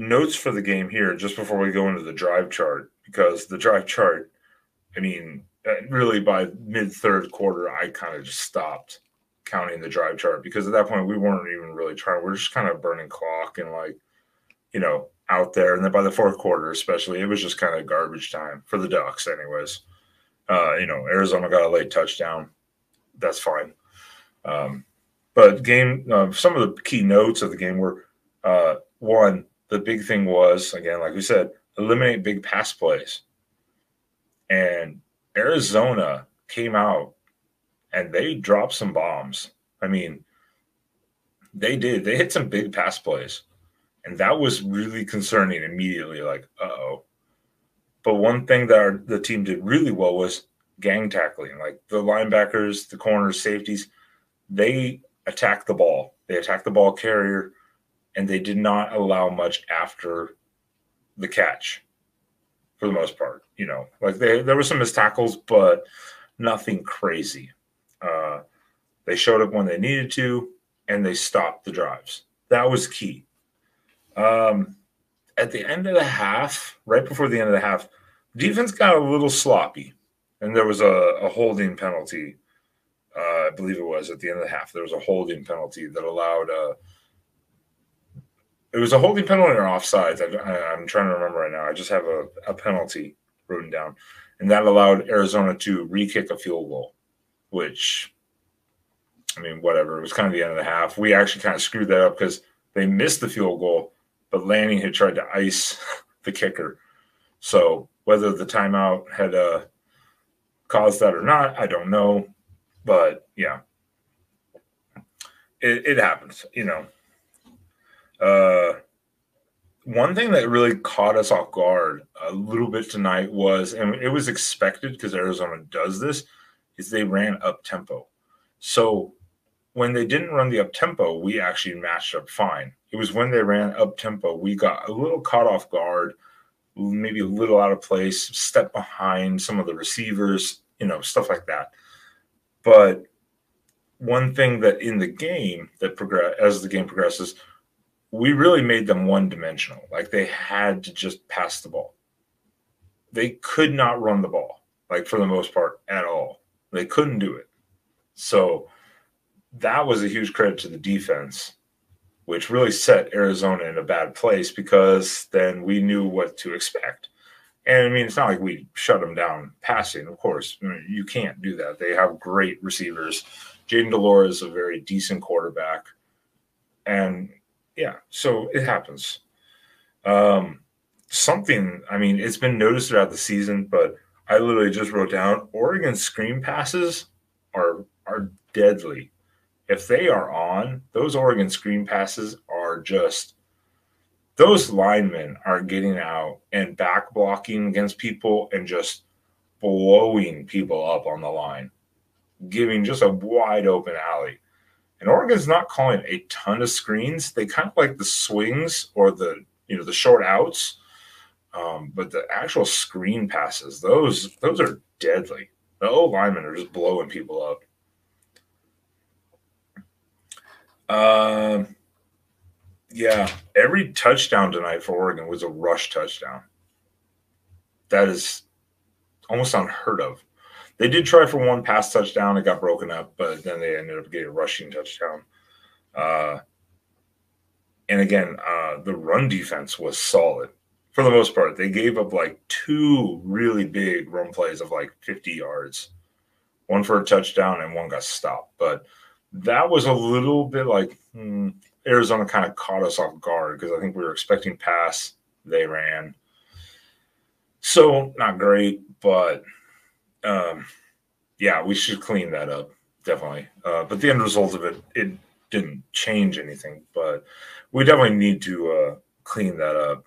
notes for the game here, just before we go into the drive chart, because the drive chart, I mean, really by mid third quarter, I kind of just stopped counting the drive chart because at that point we weren't even really trying. We're just kind of burning clock and out there. And then by the fourth quarter, especially, it was just kind of garbage time for the Ducks, anyways. Arizona got a late touchdown. That's fine. But some of the key notes of the game were one, the big thing was, again, like we said, eliminate big pass plays. And Arizona came out and they dropped some bombs. I mean, they did. They hit some big pass plays. And that was really concerning immediately, like, uh-oh. But one thing that the team did really well was gang tackling. Like the linebackers, the corners, safeties, they attacked the ball. They attacked the ball carrier, and they did not allow much after the catch for the most part. There were some missed tackles, but nothing crazy. They showed up when they needed to, and they stopped the drives. That was key. At the end of the half, right before the end of the half, defense got a little sloppy, and there was a holding penalty. I believe it was at the end of the half. There was a holding penalty that allowed it was a holding penalty or offsides. I'm trying to remember right now. I just have a penalty written down, and that allowed Arizona to re-kick a field goal, which, I mean, whatever. It was kind of the end of the half. We actually kind of screwed that up because they missed the field goal, but Lanning had tried to ice the kicker. So whether the timeout had caused that or not, I don't know. But, yeah, it happens, One thing that really caught us off guard a little bit tonight was, and it was expected because Arizona does this, is they ran up-tempo. So when they didn't run the up-tempo, we actually matched up fine. It was when they ran up-tempo, we got a little caught off guard, maybe a little out of place, step behind some of the receivers, stuff like that. But one thing that in the game as the game progresses, we really made them one-dimensional. Like they had to just pass the ball. They could not run the ball, like for the most part, at all. They couldn't do it. So that was a huge credit to the defense, which really set Arizona in a bad place because then we knew what to expect. And, I mean, it's not like we shut them down passing, of course. I mean, you can't do that. They have great receivers. Jayden de Laura is a very decent quarterback. And, yeah, so it happens. I mean, it's been noticed throughout the season, but I literally just wrote down Oregon's screen passes are deadly. If they are on, those Oregon screen passes are just – those linemen are getting out and back blocking against people and just blowing people up on the line, giving just a wide open alley. And Oregon's not calling a ton of screens. They kind of like the swings or the short outs. But the actual screen passes, those are deadly. The O linemen are just blowing people up. Yeah, every touchdown tonight for Oregon was a rush touchdown. That is almost unheard of. They did try for one pass touchdown. It got broken up, but then they ended up getting a rushing touchdown. And again, the run defense was solid for the most part. They gave up like two really big run plays of like 50 yards, one for a touchdown and one got stopped. But that was a little bit like Arizona kind of caught us off guard because I think we were expecting pass. They ran. So not great, but yeah, we should clean that up, definitely. But the end result of it didn't change anything. But we definitely need to clean that up.